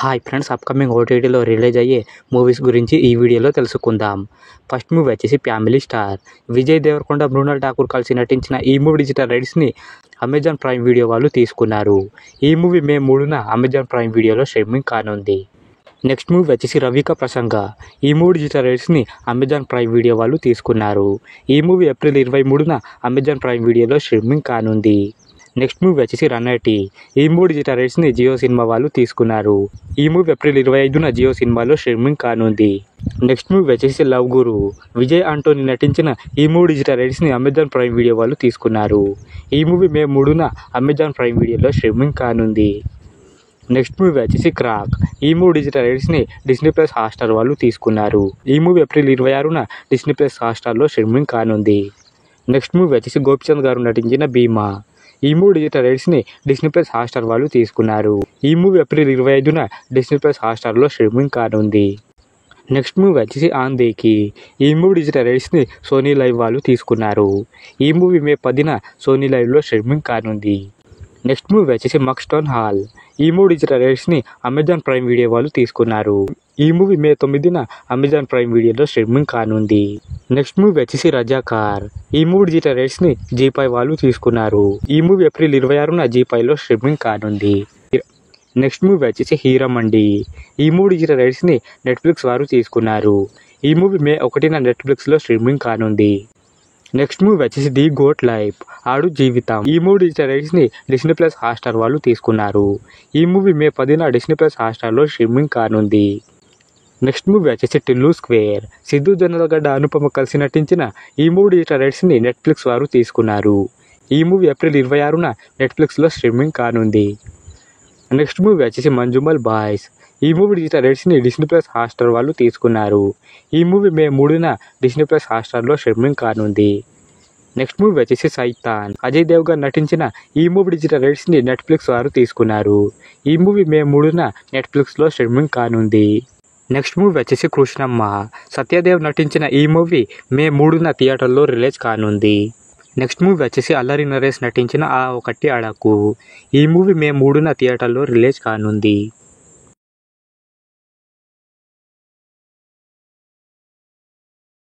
Hi friends, upcoming ఓటీటీలో release అయ్యే movies గురించి ఈ వీడియోలో తెలుసుకుందాం. ఫస్ట్ మూవీ వచ్చేసి ఫ్యామిలీ స్టార్. విజయ్ దేవరకొండ, మృణాల్ ఠాకూర్ కలిసి నటించిన ఈ మూవీ డిజిటల్ రైట్స్ని అమెజాన్ ప్రైమ్ వీడియో వాళ్ళు తీసుకున్నారు. ఈ మూవీ మే 3న అమెజాన్ ప్రైమ్ వీడియోలో స్ట్రీమింగ్ కానుంది. నెక్స్ట్ మూవీ వచ్చేసి రవిక ప్రసంగ. ఈ మూవీ డిజిటల్ రైట్స్ని అమెజాన్ ప్రైమ్ వీడియో వాళ్ళు తీసుకున్నారు. ఈ మూవీ ఏప్రిల్ 23న అమెజాన్ ప్రైమ్ వీడియోలో స్ట్రీమింగ్ కానుంది. నెక్స్ట్ మూవీ వచ్చేసి రన్నటి. ఈ మూవీ డిజిటల్ రైట్స్ని జియో సినిమా వాళ్ళు తీసుకున్నారు. ఈ మూవీ ఏప్రిల్ 25న జియో సినిమాలో స్ట్రీమింగ్ కానుంది. నెక్స్ట్ మూవీ వచ్చేసి లవ్ గురు. విజయ్ ఆంటోనీ నటించిన ఈ మూవీ డిజిటల్ రైట్స్ని అమెజాన్ ప్రైమ్ వీడియో వాళ్ళు తీసుకున్నారు. ఈ మూవీ మే 3న అమెజాన్ ప్రైమ్ వీడియోలో స్ట్రీమింగ్ కానుంది. నెక్స్ట్ మూవీ వచ్చేసి క్రాక్. ఈ మూవీ డిజిటల్ రైట్స్ని డిస్నీ ప్లస్ హాట్స్టార్ వాళ్ళు తీసుకున్నారు. ఈ మూవీ ఏప్రిల్ 26న డిస్నీ ప్లస్ హాట్స్టార్లో స్ట్రీమింగ్ కానుంది. నెక్స్ట్ మూవీ వచ్చేసి గోపిచంద్ గారు నటించిన భీమా. ఈ మూవీ డిజిటల్ రైట్స్ని డిస్నీ ప్లస్ హాట్స్టార్ వాళ్ళు తీసుకున్నారు. ఈ మూవీ ఏప్రిల్ 25న డిస్నీ ప్లస్ హాట్స్టార్లో స్ట్రీమింగ్ కానుంది. నెక్స్ట్ మూవీ వచ్చేసి ఆందేకి. ఈ మూవీ డిజిటల్ రైట్స్ని సోనీ లైవ్ వాళ్ళు తీసుకున్నారు. ఈ మూవీ మే 10న సోనీ లైవ్లో స్ట్రీమింగ్ కానుంది. నెక్స్ట్ మూవీ వచ్చేసి మక్స్టోన్ హాల్. ఈ మూవీ డిజిటల్ రైట్స్ని అమెజాన్ ప్రైమ్ వీడియో వాళ్ళు తీసుకున్నారు. ఈ మూవీ మే 9న అమెజాన్ ప్రైమ్ వీడియోలో స్ట్రీమింగ్ కానుంది. నెక్స్ట్ మూవీ వచ్చేసి రజాకార్. ఈ మూవీ డిజిటల్ రైట్స్ని జీ5 వాళ్ళు తీసుకున్నారు. ఈ మూవీ ఏప్రిల్ 26న జీ5లో స్ట్రీమింగ్ కానుంది. నెక్స్ట్ మూవీ వచ్చేసి హీరమండి. ఈ మూవీ డిజిటల్ రైట్స్ని నెట్ఫ్లిక్స్ వారు తీసుకున్నారు. ఈ మూవీ మే 1న నెట్ఫ్లిక్స్లో స్ట్రీమింగ్ కానుంది. నెక్స్ట్ మూవీ వచ్చేసి the goat life, Aadu Jeevitham. ఈ మూవీ డిజిటల్ రైట్స్ని డిస్నీ ప్లస్ హాట్స్టార్ వాళ్ళు తీసుకున్నారు. ఈ మూవీ మే 10న డిస్నీ ప్లస్ హాట్స్టార్లో స్ట్రీమింగ్ కానుంది. నెక్స్ట్ మూవీ వచ్చేసి టిల్లు స్క్వేర్. సిద్ధు జొన్నలగడ్డ, అనుపమ కలిసి నటించిన ఈ మూవీ డిజిటల్ రైట్స్ని నెట్ఫ్లిక్స్ వారు తీసుకున్నారు. ఈ మూవీ ఏప్రిల్ 26న నెట్ఫ్లిక్స్లో స్ట్రీమింగ్ కానుంది. నెక్స్ట్ మూవీ వచ్చేసి మంజుమల్ బాయ్స్. ఈ మూవీ డిజిటల్ రైట్స్ని డిస్నీ ప్లస్ హాట్స్టార్ వాళ్ళు తీసుకున్నారు. ఈ మూవీ మే 3న డిస్నీ ప్లస్ హాట్స్టార్లో స్ట్రీమింగ్ కానుంది. నెక్స్ట్ మూవీ వచ్చేసి సైతాన్. అజయ్ దేవ్గన్ నటించిన ఈ మూవీ డిజిటల్ రైట్స్ని నెట్ఫ్లిక్స్ వారు తీసుకున్నారు. ఈ మూవీ మే 3న నెట్ఫ్లిక్స్లో స్ట్రీమింగ్ కానుంది. నెక్స్ట్ మూవీ వచ్చేసి కృష్ణమ్మ. సత్యదేవ్ నటించిన ఈ మూవీ మే 3న థియేటర్లో రిలీజ్ కానుంది. నెక్స్ట్ మూవీ వచ్చేసి అల్లరి నరేష్ నటించిన ఆ ఒకటి అడకు. ఈ మూవీ మే 3న థియేటర్లో రిలీజ్ కానుంది.